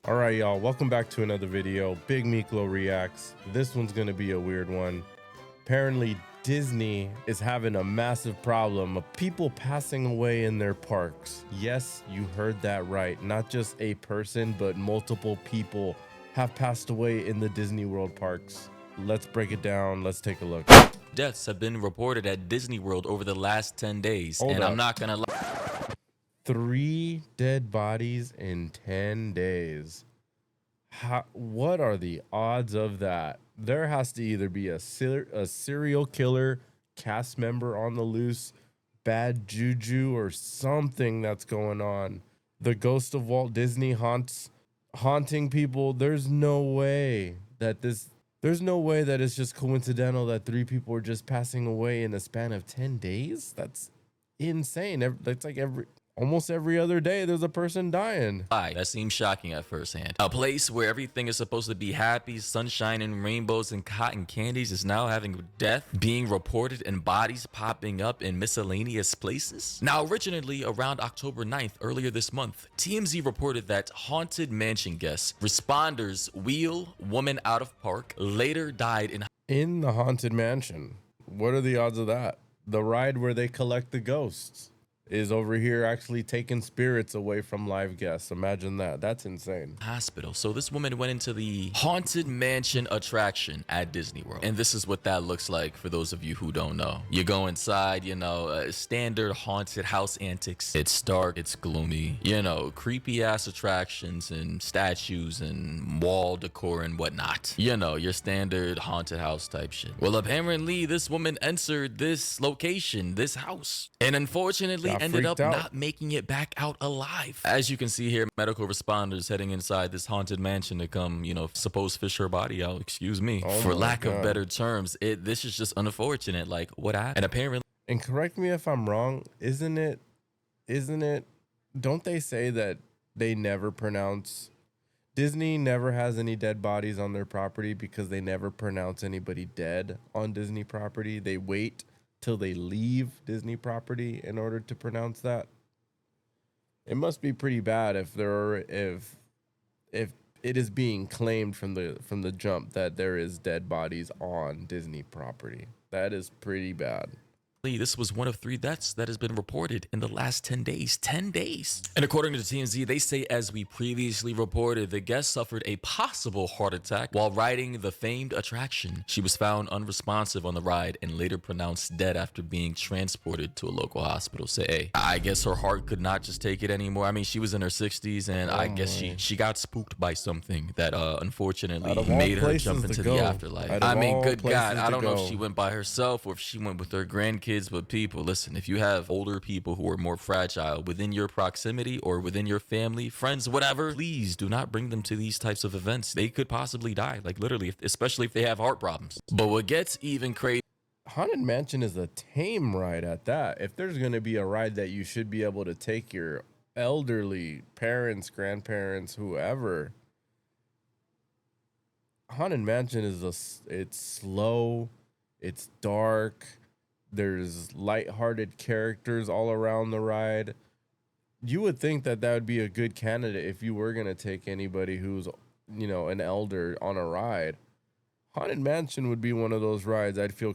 All right, y'all, welcome back to another video. Big Miklo reacts. This one's gonna be a weird one. Apparently, Disney is having a massive problem of people passing away in their parks. Yes, you heard that right. Not just a person, but multiple people have passed away in the Disney World parks. Let's break it down. Let's take a look. Deaths have been reported at Disney World over the last 10 days. Hold and up. I'm not gonna lie. 3 dead bodies in 10 days. What are the odds of that? There has to either be a serial killer cast member on the loose, bad juju, or something that's going on. The ghost of Walt Disney haunting people. There's no way that it's just coincidental that 3 people are just passing away in a span of 10 days. That's insane. That's like almost every other day there's a person dying. That seems shocking at first hand. A place where everything is supposed to be happy, sunshine and rainbows and cotton candies is now having death being reported and bodies popping up in miscellaneous places. Now, originally around October 9th, earlier this month, TMZ reported that haunted mansion guests, responders wheel woman out of park, later died in the haunted mansion. What are the odds of that? The ride where they collect the ghosts is over here actually taking spirits away from live guests. Imagine that. That's insane. Hospital. So this woman went into the haunted mansion attraction at Disney World, and this is what that looks like for those of you who don't know. You go inside, standard haunted house antics. It's dark, it's gloomy, creepy ass attractions and statues and wall decor and whatnot. Your standard haunted house type shit. Well, apparently this woman entered this location, this house, and unfortunately ended up not making it back out alive. As you can see here, medical responders heading inside this haunted mansion to come, suppose fish her body out, excuse me. For lack of better terms, this is just unfortunate. Like, what happened? And apparently, and correct me if I'm wrong, isn't it, don't they say that they never pronounce, Disney never has any dead bodies on their property because they never pronounce anybody dead on Disney property? They wait till they leave Disney property in order to pronounce that. It must be pretty bad if it is being claimed from the jump that there is dead bodies on Disney property. That is pretty bad. This was one of 3 deaths that has been reported in the last 10 days. 10 days. And according to the TMZ, they say, as we previously reported, the guest suffered a possible heart attack while riding the famed attraction. She was found unresponsive on the ride and later pronounced dead after being transported to a local hospital. Say, I guess her heart could not just take it anymore. I mean, she was in her 60s, and I guess she got spooked by something that unfortunately made her jump into the afterlife. I mean, good God, I don't know if she went by herself or if she went with her grandkids. But people, listen, if you have older people who are more fragile within your proximity or within your family, friends, whatever, please do not bring them to these types of events. They could possibly die, like literally, especially if they have heart problems. But what gets even crazy, Haunted Mansion is a tame ride at that. If there's going to be a ride that you should be able to take your elderly parents, grandparents, whoever, Haunted Mansion it's slow, it's dark. There's lighthearted characters all around the ride. You would think that would be a good candidate if you were going to take anybody who's, an elder on a ride. Haunted Mansion would be one of those rides I'd be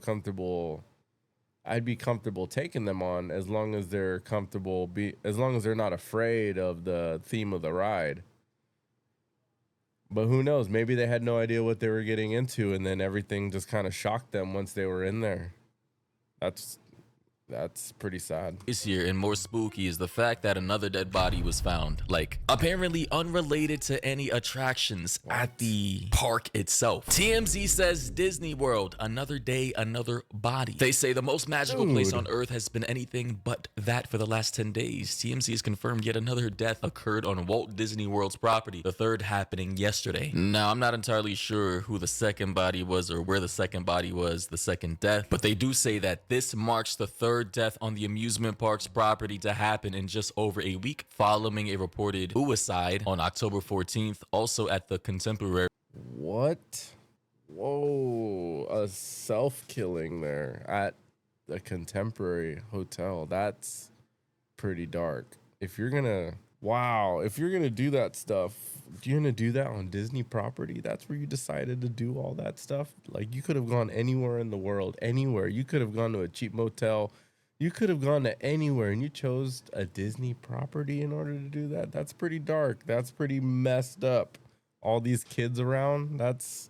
comfortable taking them on, as long as they're comfortable, as long as they're not afraid of the theme of the ride. But who knows? Maybe they had no idea what they were getting into, and then everything just kind of shocked them once they were in there. That's pretty sad. This year and more spooky is the fact that another dead body was found, like apparently unrelated to any attractions at the park itself. TMZ says Disney World, another day, another body. They say the most magical place on earth has been anything but that for the last 10 days. TMZ has confirmed yet another death occurred on Walt Disney World's property, the third happening yesterday. Now, I'm not entirely sure who the second body was or where the second body was, the second death, but they do say that this marks the third death on the amusement park's property to happen in just over a week, following a reported suicide on October 14th, also at the Contemporary. What? Whoa, a self-killing there at the Contemporary Hotel. That's pretty dark. If you're gonna Wow, if you're gonna do that stuff, you're gonna do that on Disney property. That's where you decided to do all that stuff. Like you could have gone anywhere in the world, anywhere. You could have gone to a cheap motel. You could have gone to anywhere, and you chose a Disney property in order to do that. That's pretty dark. That's pretty messed up. All these kids around. That's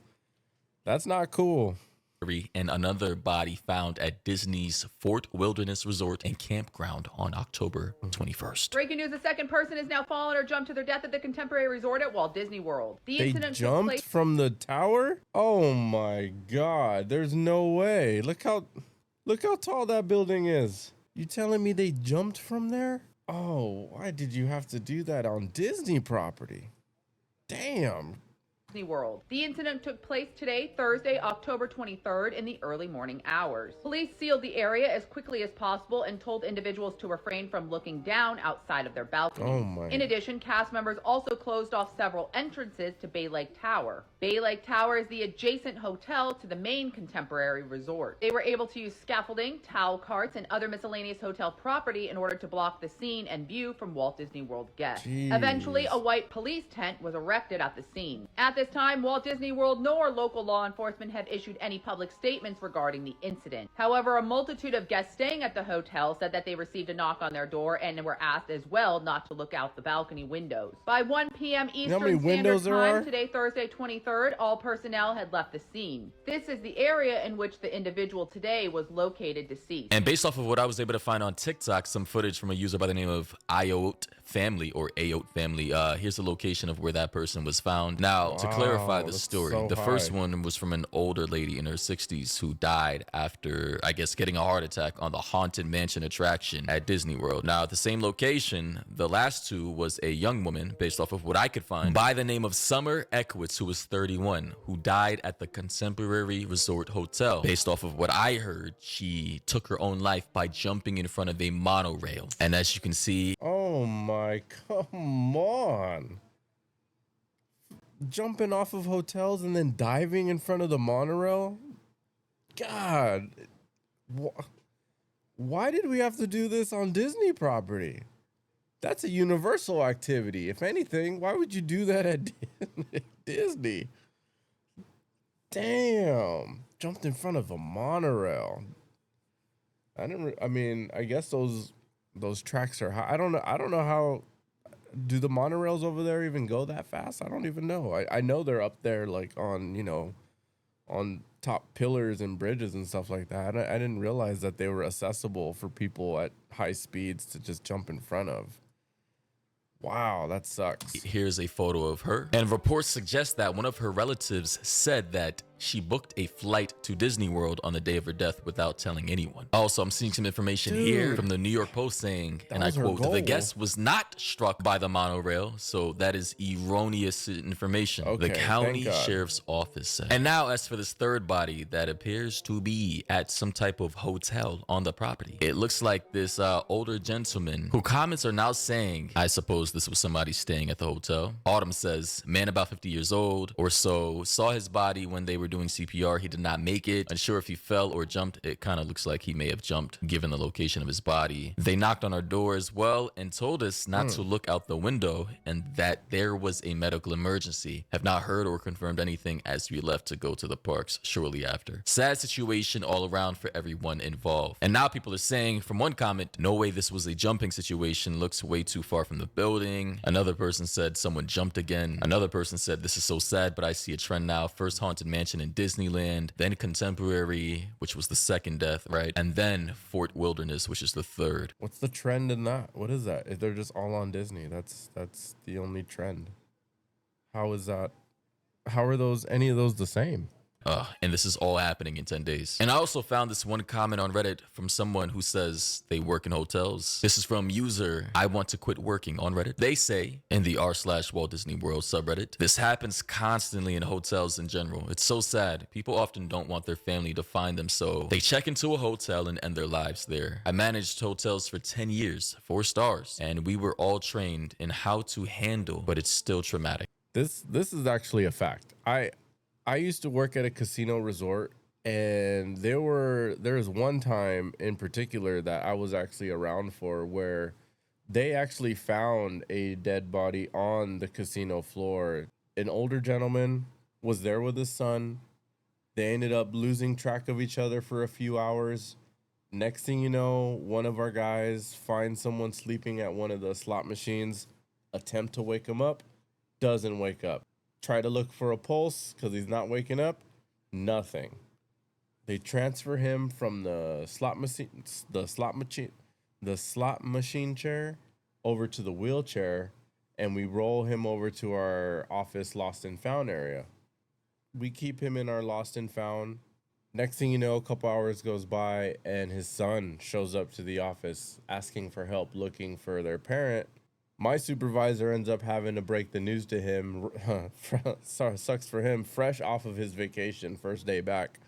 not cool. And another body found at Disney's Fort Wilderness Resort and Campground on October 21st. Breaking news, a second person has now fallen or jumped to their death at the Contemporary Resort at Walt Disney World. The They incident took jumped place from the tower? Oh my god. There's no way. Look how tall that building is. You telling me they jumped from there? Oh, why did you have to do that on Disney property? Damn. Disney World. The incident took place today, Thursday, October 23rd, in the early morning hours. Police sealed the area as quickly as possible and told individuals to refrain from looking down outside of their balconies. Oh my. In addition, cast members also closed off several entrances to Bay Lake Tower. Bay Lake Tower is the adjacent hotel to the main Contemporary Resort. They were able to use scaffolding, towel carts, and other miscellaneous hotel property in order to block the scene and view from Walt Disney World guests. Jeez. Eventually, a white police tent was erected at the scene. At this time, Walt Disney World nor local law enforcement have issued any public statements regarding the incident. However, a multitude of guests staying at the hotel said that they received a knock on their door and were asked as well not to look out the balcony windows. By 1 p.m. You know how many Eastern Standard windows there Time are? today, Thursday 23rd, all personnel had left the scene. This is the area in which the individual today was located deceased. And based off of what I was able to find on TikTok, some footage from a user by the name of Ayote Family or Ayote Family. Here's the location of where that person was found. Now, to clarify the that's story, so the first high. one was from an older lady in her 60s who died after, I guess, getting a heart attack on the Haunted Mansion attraction at Disney World. Now, at the same location, the last two was a young woman, based off of what I could find, by the name of Summer Eckwitz, who was 31, who died at the Contemporary Resort Hotel. Based off of what I heard, she took her own life by jumping in front of a monorail. And as you can see, Oh my, come on. Jumping off of hotels and then diving in front of the monorail? God. Why did we have to do this on Disney property? That's a universal activity. If anything, why would you do that at Disney? Damn. Jumped in front of a monorail. I mean, I guess those tracks are high. I don't know how. Do the monorails over there even go that fast? I don't even know. I know they're up there like on, on top pillars and bridges and stuff like that. I didn't realize that they were accessible for people at high speeds to just jump in front of. Wow, that sucks. here's a photo of her. And reports suggest that one of her relatives said that she booked a flight to Disney World on the day of her death without telling anyone. Also, I'm seeing some information here from the New York Post saying, and I was her quote, goal. "The guest was not struck by the monorail, so that is erroneous information," the Okay, county thank God. sheriff's office said. And now, as for this third body that appears to be at some type of hotel on the property, it looks like this older gentleman who comments are now saying, I suppose this was somebody staying at the hotel. Autumn says, man about 50 years old or so, saw his body when they were doing CPR. He did not make it. Unsure if he fell or jumped. It kind of looks like he may have jumped given the location of his body. They knocked on our door as well and told us not to look out the window and that there was a medical emergency. Have not heard or confirmed anything as we left to go to the parks shortly after. Sad situation all around for everyone involved. And now people are saying, from one comment, no way this was a jumping situation. Looks way too far from the building. Another person said someone jumped again. Another person said this is so sad, but I see a trend now. First Haunted Mansion in Disneyland, then Contemporary, which was the second death, right? And then Fort Wilderness, which is the third. What's the trend in that? What is that? If they're just all on Disney, that's the only trend. How is that? How are any of those the same? And this is all happening in 10 days. And I also found this one comment on Reddit from someone who says they work in hotels. This is from user I want to quit working on Reddit. They say in the r/Walt Disney World subreddit, this happens constantly in hotels in general. It's so sad. People often don't want their family to find them, so they check into a hotel and end their lives there. I managed hotels for 10 years, 4 stars, and we were all trained in how to handle, but it's still traumatic. This is actually a fact. I used to work at a casino resort, and there was one time in particular that I was actually around for where They actually found a dead body on the casino floor. An older gentleman was there with his son. They ended up losing track of each other for a few hours. Next thing you know, one of our guys finds someone sleeping at one of the slot machines, attempt to wake him up, doesn't wake up. Try to look for a pulse because he's not waking up, nothing. They transfer him from the slot machine chair over to the wheelchair, and we roll him over to our office lost and found area. We keep him in our lost and found. Next thing you know, a couple hours goes by and his son shows up to the office asking for help looking for their parent. My supervisor ends up having to break the news to him. Sucks for him, fresh off of his vacation, first day back.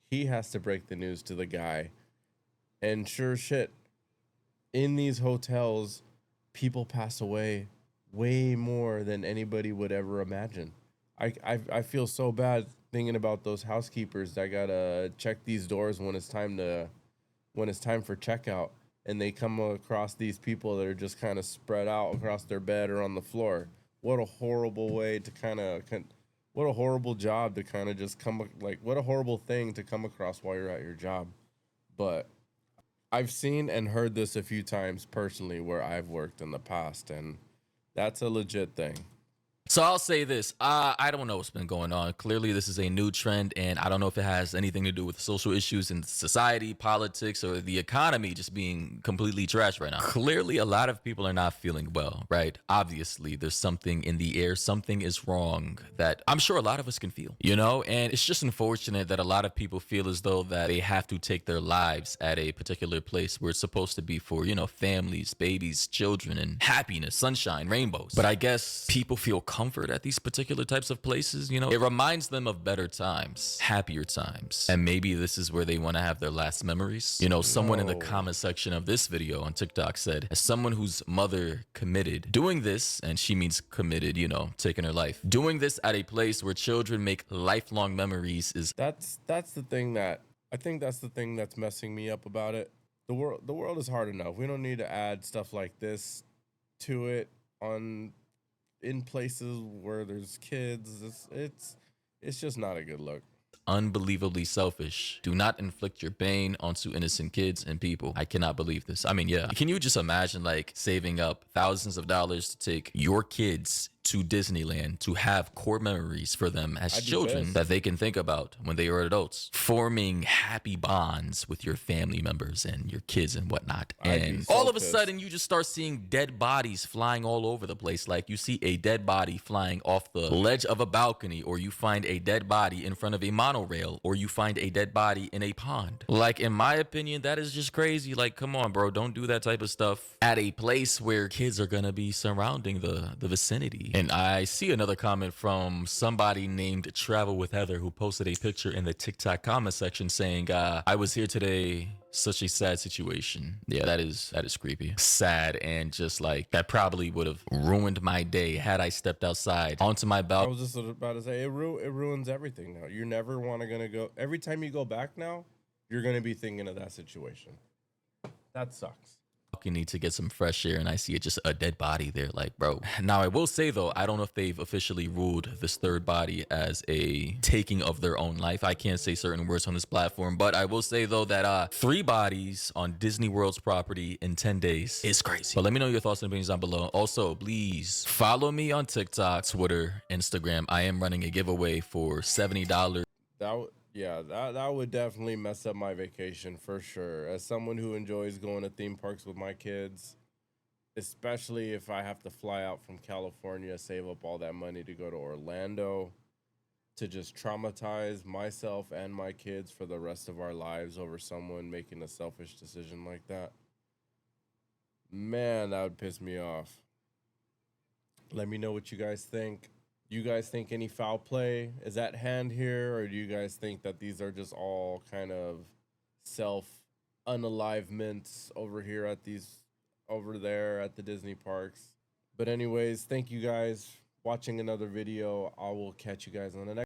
He has to break the news to the guy. And sure shit, in these hotels, people pass away way more than anybody would ever imagine. I feel so bad thinking about those housekeepers that gotta check these doors when it's time for checkout, and they come across these people that are just kind of spread out across their bed or on the floor. What a horrible way to what a horrible job to kind of just what a horrible thing to come across while you're at your job. But I've seen and heard this a few times personally where I've worked in the past, and that's a legit thing. So I'll say this. I don't know what's been going on. Clearly, this is a new trend, and I don't know if it has anything to do with social issues in society, politics, or the economy just being completely trashed right now. Clearly, a lot of people are not feeling well, right? Obviously, there's something in the air. Something is wrong that I'm sure a lot of us can feel, you know? And it's just unfortunate that a lot of people feel as though that they have to take their lives at a particular place where it's supposed to be for, families, babies, children, and happiness, sunshine, rainbows. But I guess people feel comfort at these particular types of places. It reminds them of better times, happier times, and maybe this is where they want to have their last memories. Someone in the comment section of this video on TikTok said, as someone whose mother committed, doing this, and she means committed, taking her life, doing this at a place where children make lifelong memories is That's the thing that I think that's the thing that's messing me up about it. The world is hard enough. We don't need to add stuff like this to it in places where there's kids. It's just not a good look. unbelievably selfish. Do not inflict your pain onto innocent kids and people. I cannot believe this. I mean, yeah. Can you just imagine like saving up thousands of dollars to take your kids to Disneyland to have core memories for them as children that they can think about when they are adults, forming happy bonds with your family members and your kids and whatnot. And all of a sudden you just start seeing dead bodies flying all over the place. Like you see a dead body flying off the ledge of a balcony, or you find a dead body in front of a monorail, or you find a dead body in a pond. Like, in my opinion, that is just crazy. Like, come on, bro, don't do that type of stuff at a place where kids are gonna be surrounding the vicinity. And I see another comment from somebody named Travel with Heather, who posted a picture in the TikTok comment section saying, I was here today, such a sad situation. Yeah, that is creepy. Sad, and just like, that probably would have ruined my day had I stepped outside onto my balcony. I was just about to say, it ruins everything now. You're never gonna go. Every time you go back now, you're gonna be thinking of that situation. That sucks. Need to get some fresh air, and I see it just a dead body there. Like, bro. Now, I will say though, I don't know if they've officially ruled this third body as a taking of their own life. I can't say certain words on this platform, but I will say though that 3 bodies on Disney World's property in 10 days is crazy. But let me know your thoughts and opinions down below. Also, please follow me on TikTok, Twitter, Instagram. I am running a giveaway for $70. That would definitely mess up my vacation for sure. As someone who enjoys going to theme parks with my kids, especially if I have to fly out from California, save up all that money to go to Orlando, to just traumatize myself and my kids for the rest of our lives over someone making a selfish decision like that. Man, that would piss me off. Let me know what you guys think. Do you guys think any foul play is at hand here, or do you guys think that these are just all kind of self-unalivements over there at the Disney parks? But anyways, thank you guys for watching another video. I will catch you guys on the next